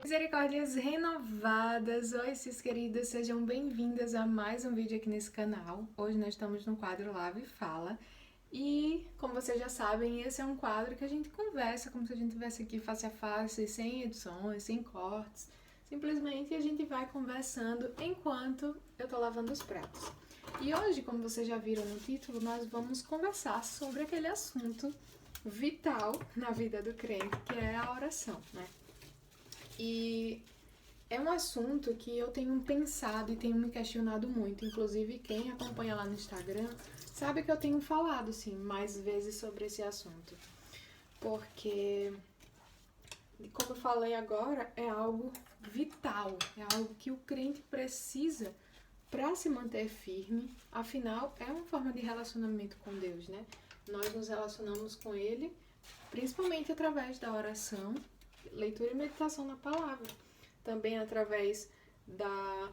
Misericórdias renovadas! Oi, cis queridas, sejam bem-vindas a mais um vídeo aqui nesse canal. Hoje nós estamos no quadro Lava e Fala. E, como vocês já sabem, esse é um quadro que a gente conversa como se a gente estivesse aqui face a face, sem edições, sem cortes. Simplesmente a gente vai conversando enquanto eu tô lavando os pratos. E hoje, como vocês já viram no título, nós vamos conversar sobre aquele assunto vital na vida do crente, que é a oração, né? E é um assunto que eu tenho pensado e tenho me questionado muito. Inclusive, quem acompanha lá no Instagram sabe que eu tenho falado, sim, mais vezes sobre esse assunto. Porque, como eu falei agora, é algo vital, é algo que o crente precisa para se manter firme. Afinal, é uma forma de relacionamento com Deus, né? Nós nos relacionamos com Ele, principalmente através da oração, leitura e meditação na palavra. Também através da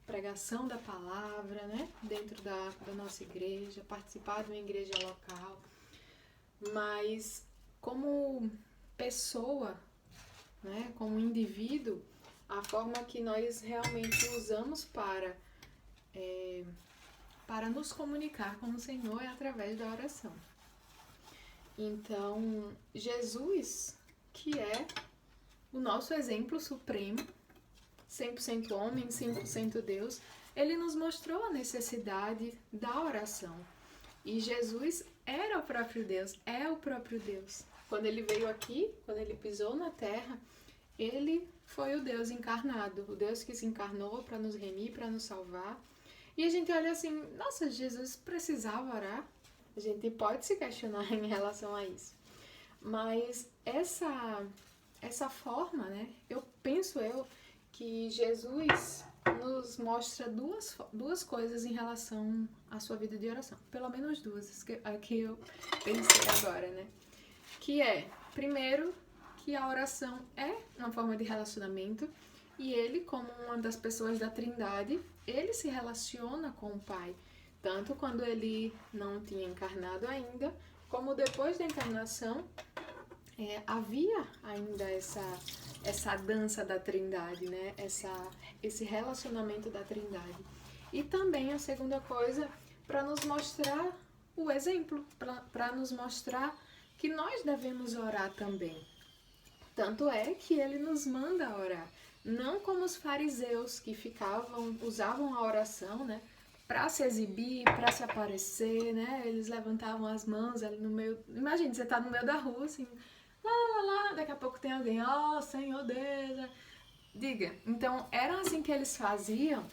pregação da palavra, né? Dentro da nossa igreja, participar de uma igreja local. Mas como pessoa, né? Como indivíduo, a forma que nós realmente usamos para nos comunicar com o Senhor é através da oração. Então, Jesus, que é o nosso exemplo supremo, 100% homem, 100% Deus, ele nos mostrou a necessidade da oração. E Jesus era o próprio Deus, é o próprio Deus. Quando ele veio aqui, quando ele pisou na terra, ele foi o Deus encarnado, o Deus que se encarnou para nos remir, para nos salvar. E a gente olha assim, nossa, Jesus precisava orar? A gente pode se questionar em relação a isso. Mas essa forma, né? Eu penso que Jesus nos mostra duas coisas em relação à sua vida de oração. Pelo menos duas, que eu pensei agora, né? Que é, primeiro, que a oração é uma forma de relacionamento e ele, como uma das pessoas da Trindade, ele se relaciona com o Pai. Tanto quando ele não tinha encarnado ainda, como depois da encarnação, havia ainda essa dança da Trindade, né? Esse relacionamento da Trindade. E também a segunda coisa, para nos mostrar o exemplo, para nos mostrar que nós devemos orar também. Tanto é que ele nos manda orar. Não como os fariseus que usavam a oração, né? Para se exibir, para se aparecer, né? Eles levantavam as mãos ali no meio. Imagina, você tá no meio da rua, assim, lá, daqui a pouco tem alguém, ó, Senhor Deus. Diga. Então, era assim que eles faziam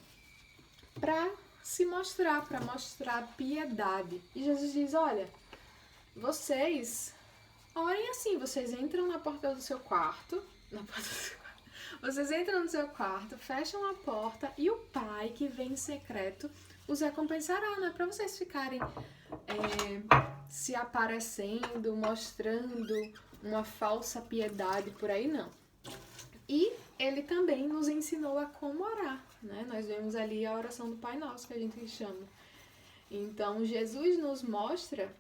para se mostrar, para mostrar piedade. E Jesus diz: olha, vocês orem assim, vocês entram na porta do seu quarto, vocês entram no seu quarto, fecham a porta e o Pai que vem em secreto os recompensará, não é para vocês ficarem se aparecendo, mostrando uma falsa piedade por aí, não. E ele também nos ensinou a como orar, né? Nós vemos ali a oração do Pai Nosso, que a gente chama. Então, Jesus nos mostra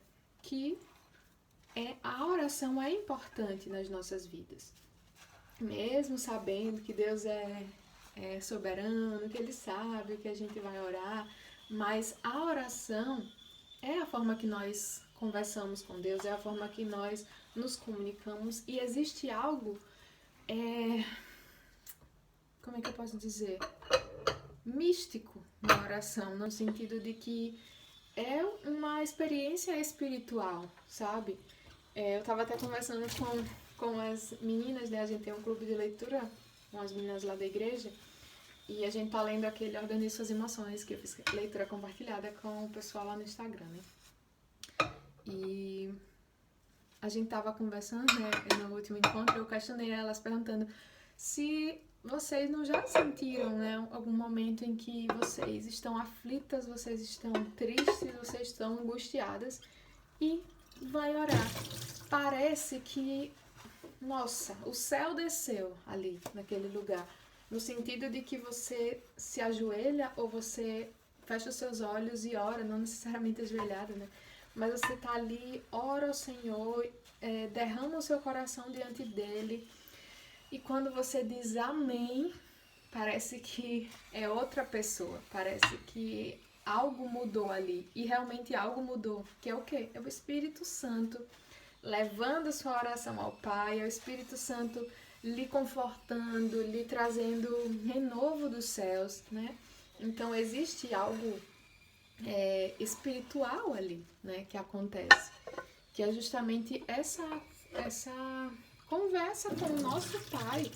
que a oração é importante nas nossas vidas. Mesmo sabendo que Deus é soberano, que Ele sabe o que a gente vai orar, mas a oração é a forma que nós conversamos com Deus, é a forma que nós nos comunicamos e existe algo, como é que eu posso dizer? Místico na oração, no sentido de que é uma experiência espiritual, sabe? Eu estava até conversando com as meninas, né? A gente tem um clube de leitura com as meninas lá da igreja e a gente tá lendo aquele Organize Suas Emoções, que eu fiz leitura compartilhada com o pessoal lá no Instagram, né? E a gente tava conversando, né? No último encontro eu questionei elas perguntando se vocês não já sentiram, né, algum momento em que vocês estão aflitas, vocês estão tristes, vocês estão angustiadas e vai orar. Parece que, nossa, o céu desceu ali, naquele lugar. No sentido de que você se ajoelha ou você fecha os seus olhos e ora, não necessariamente ajoelhada, né? Mas você tá ali, ora ao Senhor, derrama o seu coração diante dele E quando você diz amém, parece que é outra pessoa, parece que algo mudou ali. E realmente algo mudou, que é o quê? É o Espírito Santo levando sua oração ao Pai, é o Espírito Santo lhe confortando, lhe trazendo renovo dos céus, né? Então existe algo espiritual ali, né, que acontece, que é justamente essa conversa com o nosso Pai,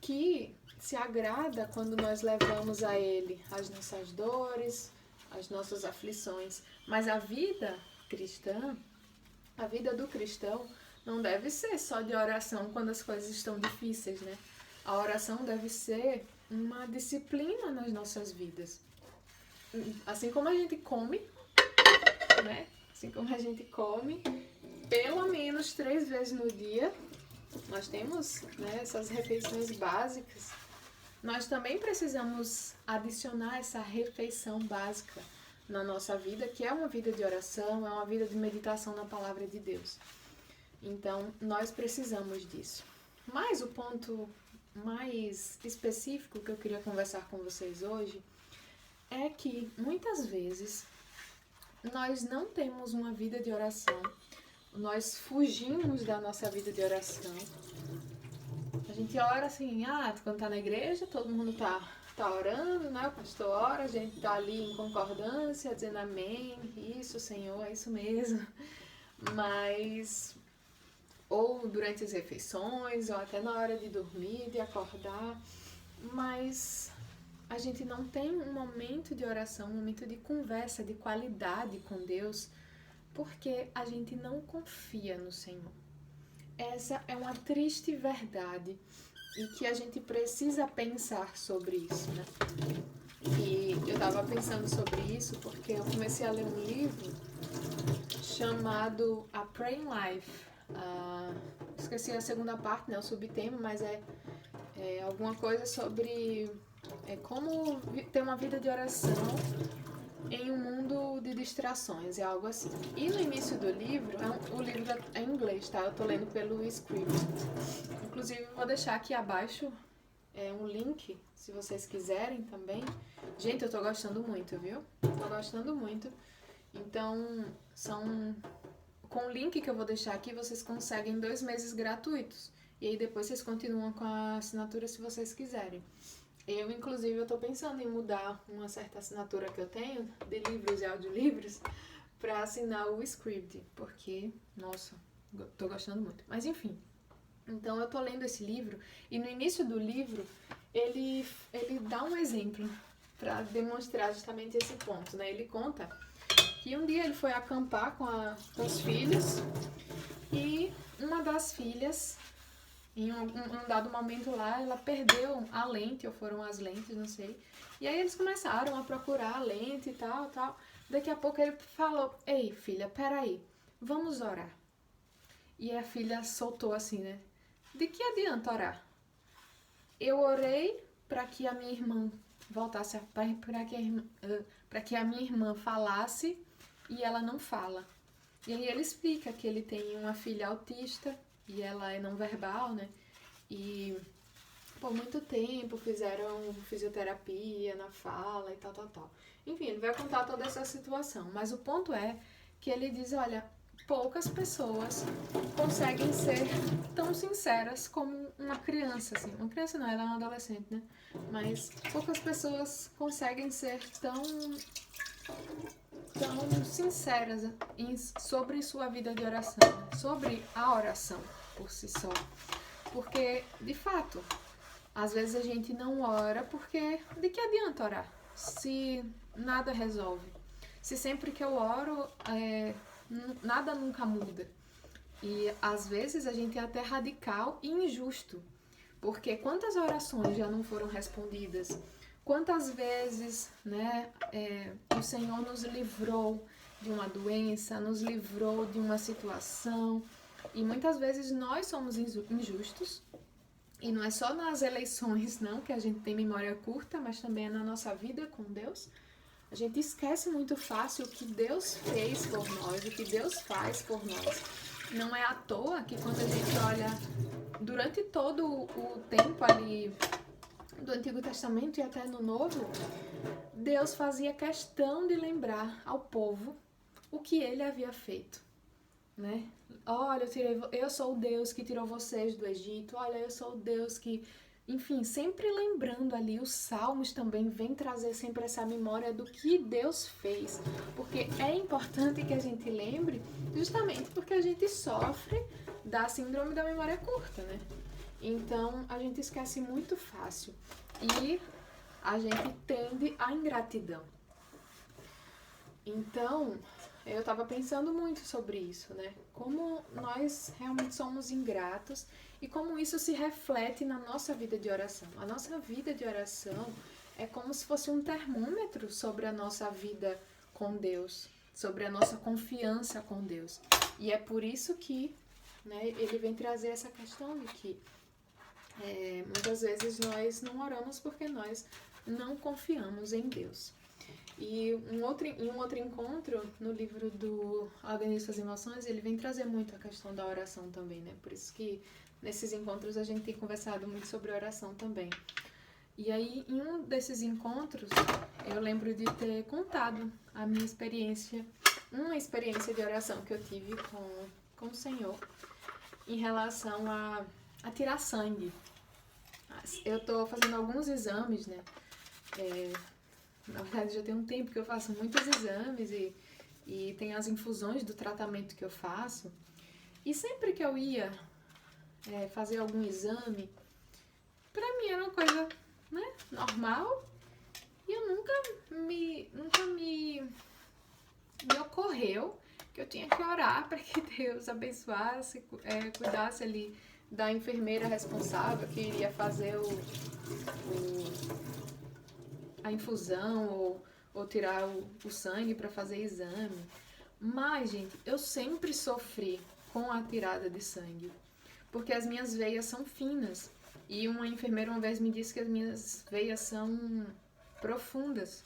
que se agrada quando nós levamos a Ele as nossas dores, as nossas aflições. Mas a vida cristã, a vida do cristão, não deve ser só de oração quando as coisas estão difíceis, né? A oração deve ser uma disciplina nas nossas vidas. Assim como a gente come, né? Assim como a gente come, pelo menos 3 vezes no dia, nós temos, né, essas refeições básicas. Nós também precisamos adicionar essa refeição básica na nossa vida, que é uma vida de oração, é uma vida de meditação na palavra de Deus. Então, nós precisamos disso. Mas o ponto mais específico que eu queria conversar com vocês hoje é que, muitas vezes, nós não temos uma vida de oração, nós fugimos da nossa vida de oração. A gente ora assim, quando tá na igreja, todo mundo tá orando, né? O pastor ora, a gente tá ali em concordância, dizendo amém, isso, Senhor, é isso mesmo. Mas, ou durante as refeições, ou até na hora de dormir, de acordar, mas a gente não tem um momento de oração, um momento de conversa, de qualidade com Deus, porque a gente não confia no Senhor. Essa é uma triste verdade e que a gente precisa pensar sobre isso, né? E eu estava pensando sobre isso porque eu comecei a ler um livro chamado A Praying Life. Esqueci a segunda parte, né, o subtema, mas é alguma coisa sobre como ter uma vida de oração em um mundo de distrações, é algo assim. E no início do livro, o livro é em inglês, tá? Eu tô lendo pelo Scribd. Inclusive, eu vou deixar aqui abaixo um link, se vocês quiserem também. Gente, eu tô gostando muito, viu? Tô gostando muito. Então, com o link que eu vou deixar aqui, vocês conseguem 2 meses gratuitos. E aí depois vocês continuam com a assinatura se vocês quiserem. Eu, inclusive, eu tô pensando em mudar uma certa assinatura que eu tenho, de livros e audiolivros, para assinar o Scribd, porque, nossa, tô gostando muito. Mas, enfim, então eu tô lendo esse livro, e no início do livro, ele dá um exemplo para demonstrar justamente esse ponto, né? Ele conta que um dia ele foi acampar com os filhos, e uma das filhas, em um dado momento lá, ela perdeu a lente, ou foram as lentes, não sei. E aí eles começaram a procurar a lente e tal. Daqui a pouco ele falou, ei, filha, peraí, vamos orar. E a filha soltou assim, né? De que adianta orar? Eu orei para que a minha irmã voltasse, para que a minha irmã falasse, e ela não fala. E aí ele explica que ele tem uma filha autista, e ela é não verbal, né? E por muito tempo fizeram fisioterapia na fala e tal. Enfim, ele vai contar toda essa situação. Mas o ponto é que ele diz, olha, poucas pessoas conseguem ser tão sinceras como uma criança, assim. Uma criança não, ela é uma adolescente, né? Mas poucas pessoas conseguem ser tão sinceras sobre sua vida de oração, sobre a oração por si só. Porque, de fato, às vezes a gente não ora porque de que adianta orar se nada resolve? Se sempre que eu oro, nada nunca muda. E às vezes a gente é até radical e injusto. Porque quantas orações já não foram respondidas? Quantas vezes, né, o Senhor nos livrou de uma doença, nos livrou de uma situação, e muitas vezes nós somos injustos, e não é só nas eleições, não, que a gente tem memória curta, mas também é na nossa vida com Deus. A gente esquece muito fácil o que Deus fez por nós, o que Deus faz por nós. Não é à toa que quando a gente olha durante todo o tempo ali do Antigo Testamento e até no Novo, Deus fazia questão de lembrar ao povo o que ele havia feito, né? Olha, eu sou o Deus que tirou vocês do Egito, olha, eu sou o Deus que... Enfim, sempre lembrando ali, os Salmos também vêm trazer sempre essa memória do que Deus fez, porque é importante que a gente lembre, justamente porque a gente sofre da síndrome da memória curta, né? Então, a gente esquece muito fácil e a gente tende à ingratidão. Então, eu estava pensando muito sobre isso, né? Como nós realmente somos ingratos e como isso se reflete na nossa vida de oração. A nossa vida de oração é como se fosse um termômetro sobre a nossa vida com Deus, sobre a nossa confiança com Deus. E é por isso que, né, ele vem trazer essa questão de que muitas vezes nós não oramos porque nós não confiamos em Deus. E em um outro encontro, no livro do Organize Suas Emoções, ele vem trazer muito a questão da oração também, né? Por isso que nesses encontros a gente tem conversado muito sobre oração também. E aí, em um desses encontros, eu lembro de ter contado a minha experiência, uma experiência de oração que eu tive com o Senhor em relação a tirar sangue. Eu tô fazendo alguns exames, né? Na verdade, já tem um tempo que eu faço muitos exames e tem as infusões do tratamento que eu faço. E sempre que eu ia fazer algum exame, pra mim era uma coisa, né, normal. E eu nunca me ocorreu que eu tinha que orar para que Deus abençoasse, cuidasse ali da enfermeira responsável que iria fazer a infusão ou tirar o sangue para fazer exame. Mas, gente, eu sempre sofri com a tirada de sangue, porque as minhas veias são finas. E uma enfermeira uma vez me disse que as minhas veias são profundas.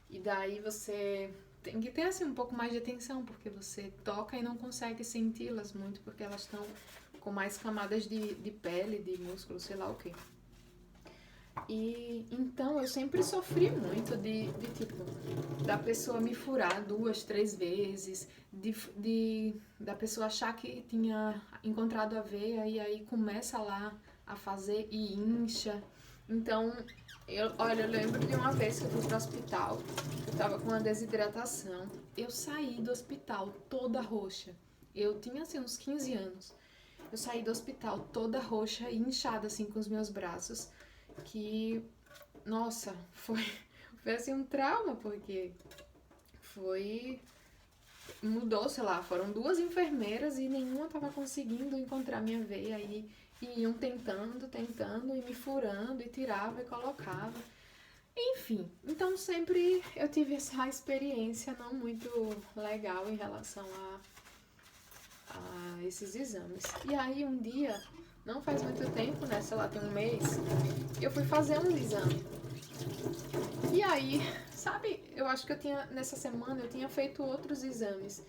E daí você tem que ter assim um pouco mais de atenção, porque você toca e não consegue senti-las muito, porque elas estão com mais camadas de pele, de músculo, sei lá o quê. E então eu sempre sofri muito de tipo, da pessoa me furar 2, 3 vezes, da pessoa achar que tinha encontrado a veia e aí começa lá a fazer e incha. Então, eu lembro de uma vez que eu fui pro hospital, eu tava com uma desidratação, eu saí do hospital toda roxa. Eu tinha assim uns 15 anos. Eu saí do hospital toda roxa e inchada assim com os meus braços. Que, nossa, foi assim um trauma, porque mudou, sei lá, foram 2 enfermeiras e nenhuma tava conseguindo encontrar minha veia e iam tentando e me furando e tirava e colocava. Enfim, então sempre eu tive essa experiência não muito legal em relação a esses exames. E aí um dia, não faz muito tempo, né, sei lá, tem um mês, eu fui fazer um exame. E aí, sabe, eu acho que nessa semana eu tinha feito outros exames.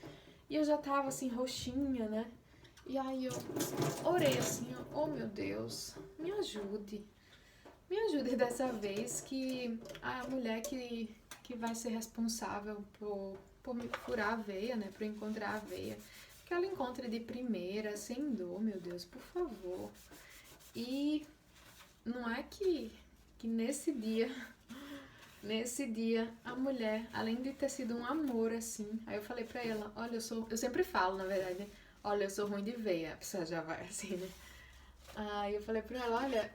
E eu já tava assim, roxinha, né? E aí eu orei assim, oh meu Deus, me ajude dessa vez que a mulher que vai ser responsável por me furar a veia, né, por encontrar a veia, que ela encontre de primeira, sem dor, meu Deus, por favor. E não é que nesse dia, a mulher, além de ter sido um amor, assim, aí eu falei pra ela, olha, eu sempre falo, na verdade, né? Olha, eu sou ruim de veia, a pessoa já vai assim, né? Aí eu falei pra ela, olha,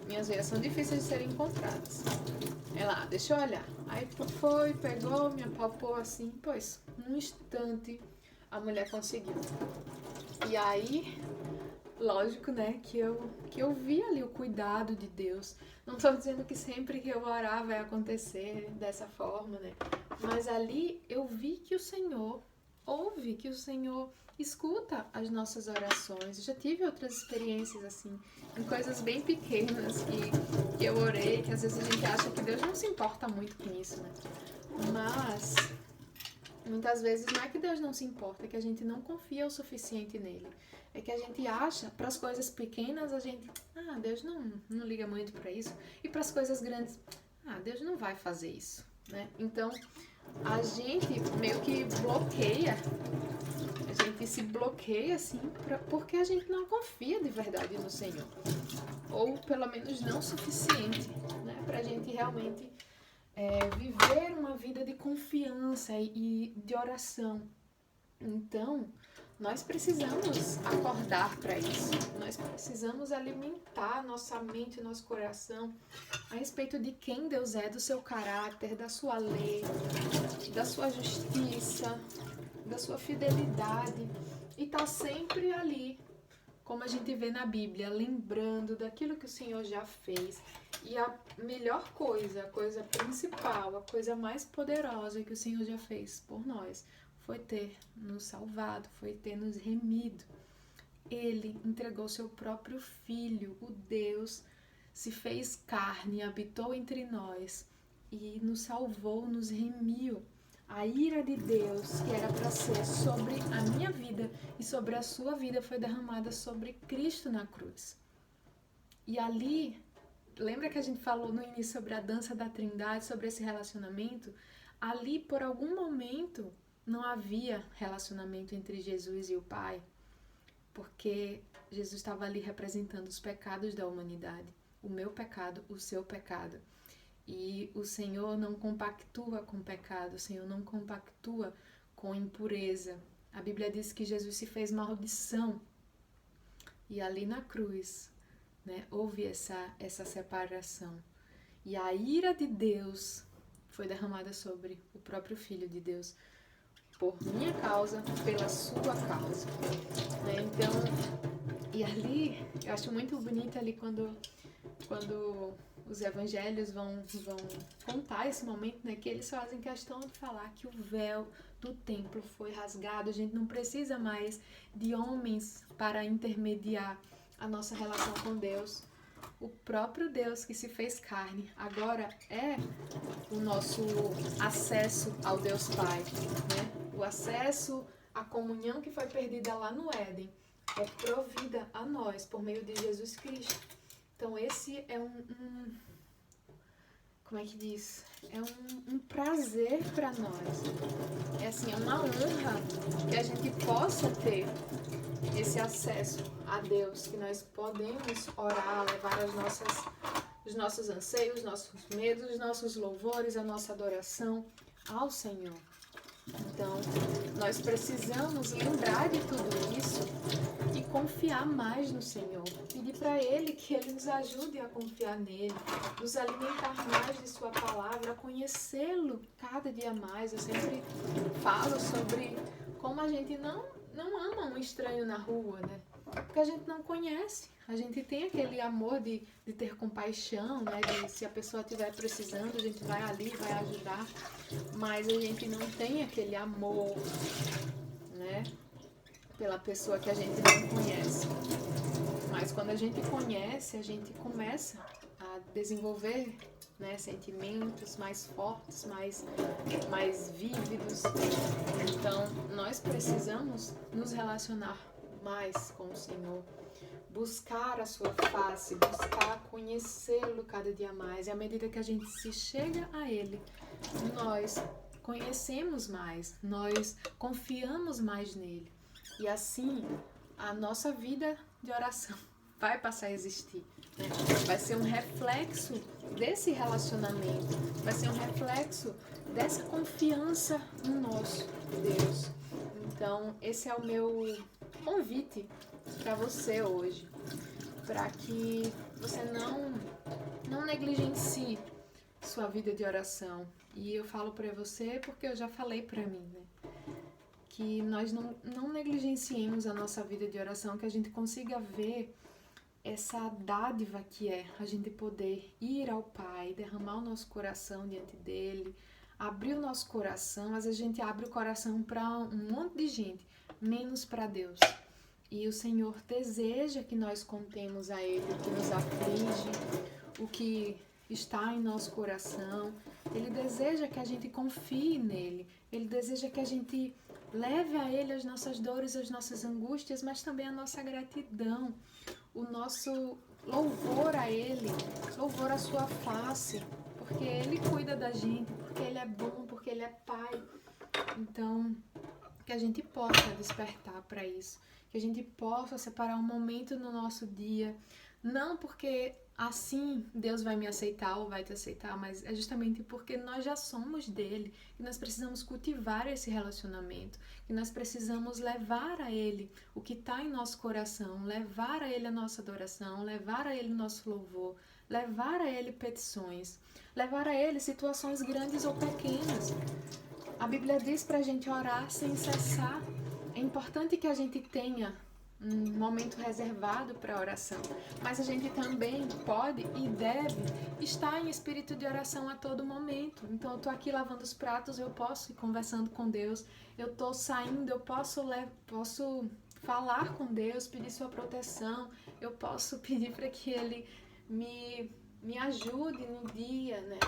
minhas veias são difíceis de serem encontradas. Ela, deixa eu olhar. Aí pegou, me apalpou assim, pois, num instante a mulher conseguiu. E aí, lógico, né, que eu vi ali o cuidado de Deus. Não estou dizendo que sempre que eu orar vai acontecer dessa forma, né? Mas ali eu vi que o Senhor ouve, que o Senhor escuta as nossas orações. Eu já tive outras experiências assim, em coisas bem pequenas que eu orei, que às vezes a gente acha que Deus não se importa muito com isso, né? Mas muitas vezes não é que Deus não se importa, é que a gente não confia o suficiente nele. é que a gente acha, para as coisas pequenas, a gente, Deus não liga muito para isso. E para as coisas grandes, Deus não vai fazer isso, né? Então, a gente meio que bloqueia, a gente se bloqueia, assim, porque a gente não confia de verdade no Senhor. Ou, pelo menos, não o suficiente, né? Para a gente realmente viver uma vida de confiança e de oração. Então, nós precisamos acordar para isso. Nós precisamos alimentar nossa mente, nosso coração a respeito de quem Deus é, do seu caráter, da sua lei, da sua justiça, da sua fidelidade. E tá sempre ali, como a gente vê na Bíblia, lembrando daquilo que o Senhor já fez. E a melhor coisa, a coisa principal, a coisa mais poderosa que o Senhor já fez por nós foi ter nos salvado, foi ter nos remido. Ele entregou seu próprio Filho, o Deus, se fez carne, habitou entre nós e nos salvou, nos remiu. A ira de Deus, que era para ser sobre a minha vida e sobre a sua vida, foi derramada sobre Cristo na cruz. E ali, lembra que a gente falou no início sobre a dança da Trindade, sobre esse relacionamento? Ali, por algum momento, não havia relacionamento entre Jesus e o Pai, porque Jesus estava ali representando os pecados da humanidade, o meu pecado, o seu pecado. E o Senhor não compactua com o pecado, o Senhor não compactua com impureza. A Bíblia diz que Jesus se fez maldição. E ali na cruz, né, houve essa separação. E a ira de Deus foi derramada sobre o próprio Filho de Deus, por minha causa, pela sua causa. Né? Então, e ali, eu acho muito bonito ali quando os evangelhos vão contar esse momento, né, que eles fazem questão de falar que o véu do templo foi rasgado. A gente não precisa mais de homens para intermediar a nossa relação com Deus. O próprio Deus que se fez carne agora é o nosso acesso ao Deus Pai, né? O acesso à comunhão que foi perdida lá no Éden é provida a nós por meio de Jesus Cristo. Então esse é como é que diz? É um prazer para nós. É assim, é uma honra que a gente possa ter esse acesso a Deus, que nós podemos orar, levar os nossos anseios, os nossos medos, os nossos louvores, a nossa adoração ao Senhor. Então, nós precisamos lembrar de tudo isso e confiar mais no Senhor. Pedir para Ele que Ele nos ajude a confiar nele, nos alimentar mais de Sua palavra, a conhecê-lo cada dia mais. Eu sempre falo sobre como a gente não ama um estranho na rua, né? Porque a gente não conhece. A gente tem aquele amor de ter compaixão, né? De se a pessoa estiver precisando, a gente vai ali, vai ajudar. Mas a gente não tem aquele amor, né? Pela pessoa que a gente não conhece. Mas quando a gente conhece, a gente começa a desenvolver, né, sentimentos mais fortes, mais vívidos. Então, nós precisamos nos relacionar mais com o Senhor, buscar a sua face, buscar conhecê-lo cada dia mais. E à medida que a gente se chega a Ele, nós conhecemos mais, nós confiamos mais nele. E assim, a nossa vida de oração vai passar a existir. Né? Vai ser um reflexo desse relacionamento, vai ser um reflexo dessa confiança no nosso Deus. Então, esse é o meu convite para você hoje, para que você não negligencie sua vida de oração. E eu falo para você porque eu já falei para mim, né? Que nós não negligenciemos a nossa vida de oração, que a gente consiga ver essa dádiva que é a gente poder ir ao Pai, derramar o nosso coração diante dele, abrir o nosso coração. Às vezes a gente abre o coração para um monte de gente, menos para Deus. E o Senhor deseja que nós contemos a Ele o que nos aflige, o que está em nosso coração. Ele deseja que a gente confie nele. Ele deseja que a gente leve a ele as nossas dores, as nossas angústias, mas também a nossa gratidão, o nosso louvor a ele, louvor à sua face, porque ele cuida da gente, porque ele é bom, porque ele é pai. Então, que a gente possa despertar para isso, que a gente possa separar um momento no nosso dia, não porque assim Deus vai me aceitar ou vai te aceitar, mas é justamente porque nós já somos dele, que nós precisamos cultivar esse relacionamento, que nós precisamos levar a ele o que está em nosso coração, levar a ele a nossa adoração, levar a ele o nosso louvor, levar a ele petições, levar a ele situações grandes ou pequenas. A Bíblia diz para a gente orar sem cessar. É importante que a gente tenha um momento reservado para oração, mas a gente também pode e deve estar em espírito de oração a todo momento. Então eu estou aqui lavando os pratos, eu posso ir conversando com Deus, eu estou saindo, eu posso falar com Deus, pedir sua proteção, eu posso pedir para que Ele me ajude no dia, né?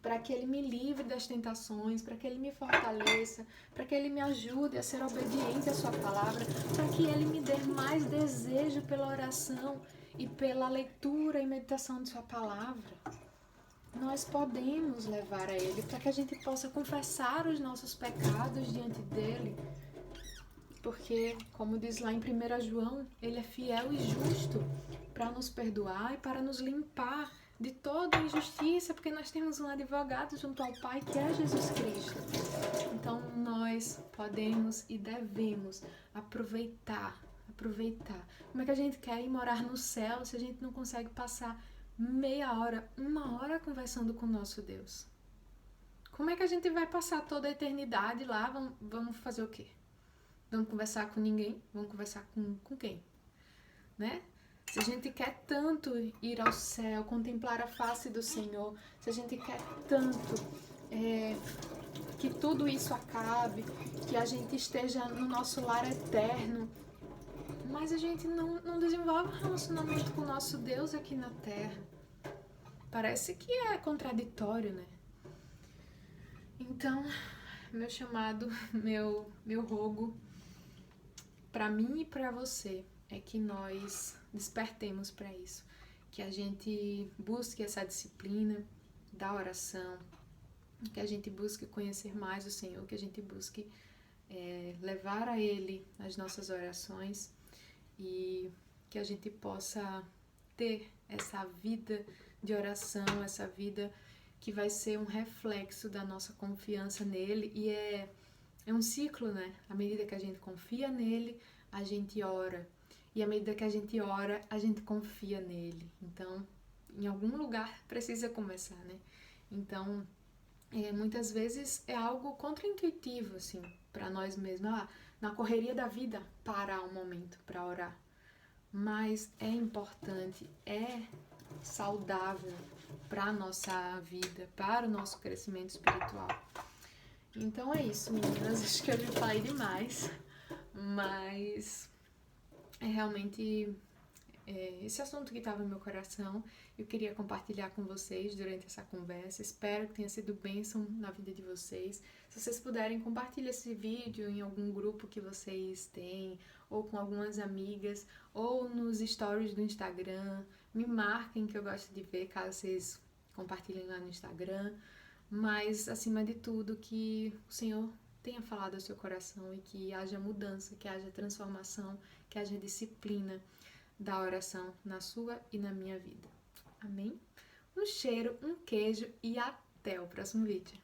Para que Ele me livre das tentações, para que Ele me fortaleça, para que Ele me ajude a ser obediente à Sua palavra, para que Ele me dê mais desejo pela oração e pela leitura e meditação de Sua palavra. Nós podemos levar a Ele para que a gente possa confessar os nossos pecados diante dEle, porque, como diz lá em 1 João, Ele é fiel e justo para nos perdoar e para nos limpar de toda injustiça, porque nós temos um advogado junto ao Pai, que é Jesus Cristo. Então, nós podemos e devemos aproveitar. Como é que a gente quer ir morar no céu se a gente não consegue passar meia hora, uma hora conversando com o nosso Deus? Como é que a gente vai passar toda a eternidade lá? Vamos fazer o quê? Vamos conversar com ninguém? Vamos conversar com quem? Né? Se a gente quer tanto ir ao céu, contemplar a face do Senhor, se a gente quer tanto que tudo isso acabe, que a gente esteja no nosso lar eterno, mas a gente não desenvolve um relacionamento com o nosso Deus aqui na terra. Parece que é contraditório, né? Então, meu chamado, meu rogo para mim e para você é que nós despertemos para isso, que a gente busque essa disciplina da oração, que a gente busque conhecer mais o Senhor, que a gente busque levar a Ele as nossas orações e que a gente possa ter essa vida de oração, essa vida que vai ser um reflexo da nossa confiança nele, e é um ciclo, né? À medida que a gente confia nele, a gente ora. E à medida que a gente ora, a gente confia nele. Então, em algum lugar precisa começar, né? Então, muitas vezes é algo contraintuitivo, assim, para nós mesmos. Na correria da vida, parar um momento para orar. Mas é importante, é saudável para a nossa vida, para o nosso crescimento espiritual. Então é isso, meninas. Acho que eu já falei demais, mas é realmente esse assunto que estava no meu coração. Eu queria compartilhar com vocês durante essa conversa. Espero que tenha sido bênção na vida de vocês. Se vocês puderem, compartilhe esse vídeo em algum grupo que vocês têm, ou com algumas amigas, ou nos stories do Instagram. Me marquem, que eu gosto de ver, caso vocês compartilhem lá no Instagram. Mas, acima de tudo, que o Senhor tenha falado ao seu coração e que haja mudança, que haja transformação, que haja disciplina da oração na sua e na minha vida. Amém? Um cheiro, um queijo e até o próximo vídeo.